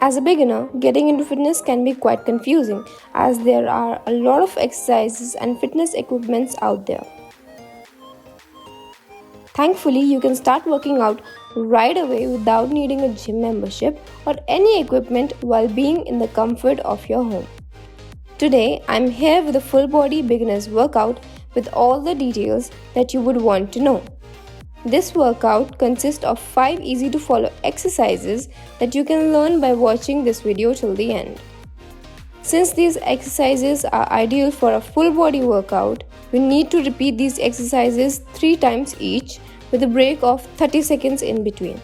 As a beginner, getting into fitness can be quite confusing as there are a lot of exercises and fitness equipments out there. Thankfully, you can start working out right away without needing a gym membership or any equipment while being in the comfort of your home. Today, I'm here with a full body beginner's workout with all the details that you would want to know. This workout consists of 5 easy to follow exercises that you can learn by watching this video till the end. Since these exercises are ideal for a full body workout, we need to repeat these exercises 3 times each with a break of 30 seconds in between.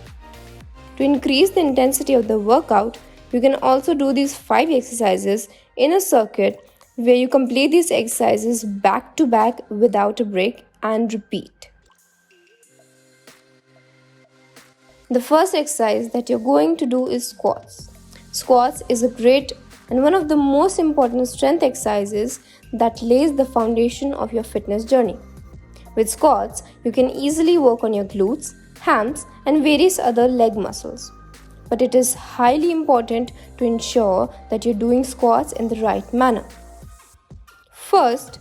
To increase the intensity of the workout, you can also do these 5 exercises in a circuit where you complete these exercises back to back without a break and repeat. The first exercise that you're going to do is squats. Squats is a great and one of the most important strength exercises that lays the foundation of your fitness journey. With squats, you can easily work on your glutes, hams, and various other leg muscles. But it is highly important to ensure that you're doing squats in the right manner. First,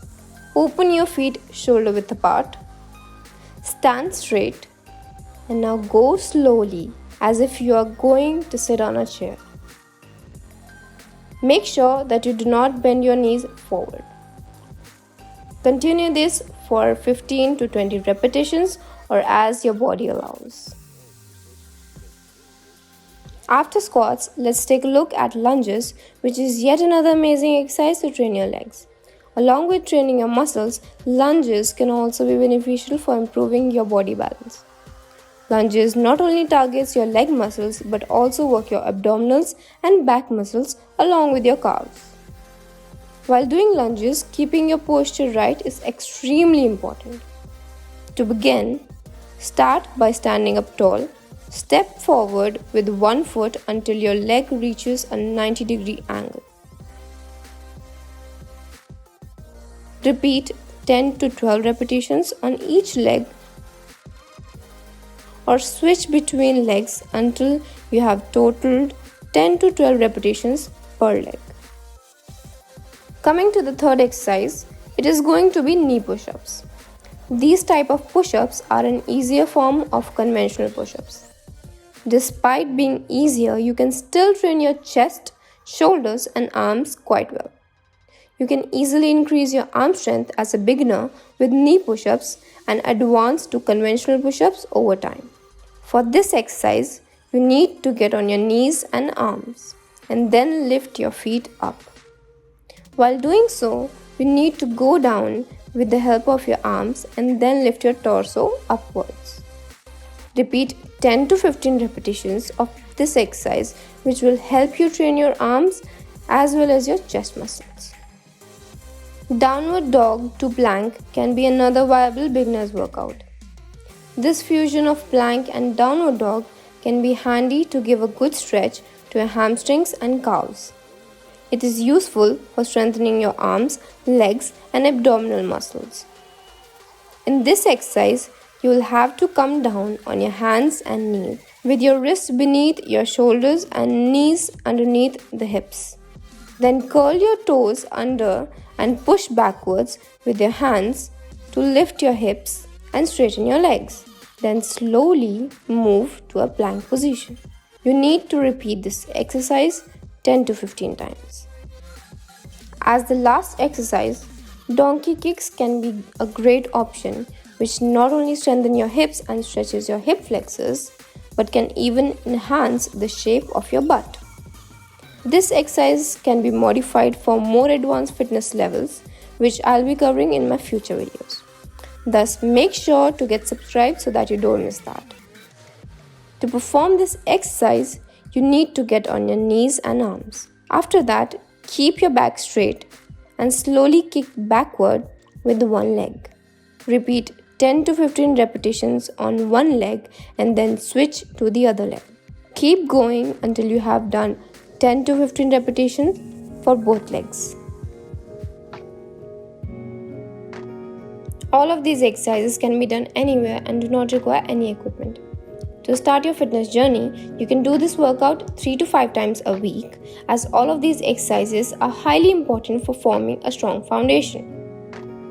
open your feet shoulder width apart, stand straight, and now go slowly as if you are going to sit on a chair. Make sure that you do not bend your knees forward. Continue this for 15 to 20 repetitions or as your body allows. After squats, let's take a look at lunges, which is yet another amazing exercise to train your legs. Along with training your muscles, lunges can also be beneficial for improving your body balance. Lunges not only targets your leg muscles but also work your abdominals and back muscles along with your calves. While doing lunges, keeping your posture right is extremely important. To begin, start by standing up tall. Step forward with one foot until your leg reaches a 90-degree angle. Repeat 10 to 12 repetitions on each leg or switch between legs until you have totaled 10 to 12 repetitions per leg. Coming to the third exercise, it is going to be knee push-ups. These type of push-ups are an easier form of conventional push-ups. Despite being easier, you can still train your chest, shoulders and arms quite well. You can easily increase your arm strength as a beginner with knee push-ups and advance to conventional push-ups over time. For this exercise, you need to get on your knees and arms and then lift your feet up. While doing so, you need to go down with the help of your arms and then lift your torso upwards. Repeat 10 to 15 repetitions of this exercise, which will help you train your arms as well as your chest muscles. Downward dog to plank can be another viable beginner's workout. This fusion of plank and downward dog can be handy to give a good stretch to your hamstrings and calves. It is useful for strengthening your arms, legs, and abdominal muscles. In this exercise, you will have to come down on your hands and knees with your wrists beneath your shoulders and knees underneath the hips. Then curl your toes under and push backwards with your hands to lift your hips and straighten your legs. Then slowly move to a plank position. You need to repeat this exercise 10 to 15 times. As the last exercise, donkey kicks can be a great option which not only strengthens your hips and stretches your hip flexors but can even enhance the shape of your butt. This exercise can be modified for more advanced fitness levels, which I'll be covering in my future videos. Thus, make sure to get subscribed so that you don't miss that. To perform this exercise, you need to get on your knees and arms. After that, keep your back straight and slowly kick backward with one leg. Repeat 10 to 15 repetitions on one leg and then switch to the other leg. Keep going until you have done 10 to 15 repetitions for both legs. All of these exercises can be done anywhere and do not require any equipment. To start your fitness journey, you can do this workout 3 to 5 times a week, as all of these exercises are highly important for forming a strong foundation.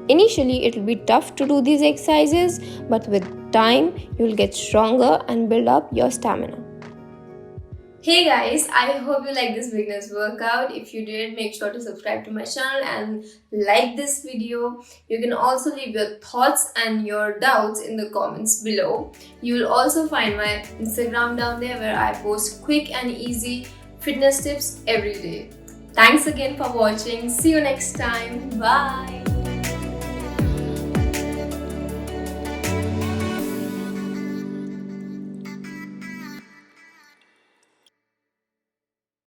Initially, it will be tough to do these exercises, but with time, you will get stronger and build up your stamina. Hey guys, I hope you like this beginner's workout. If you did, make sure to subscribe to my channel and like this video. You can also leave your thoughts and your doubts in the comments below. You will also find my Instagram down there where I post quick and easy fitness tips every day. Thanks again for watching. See you next time. Bye.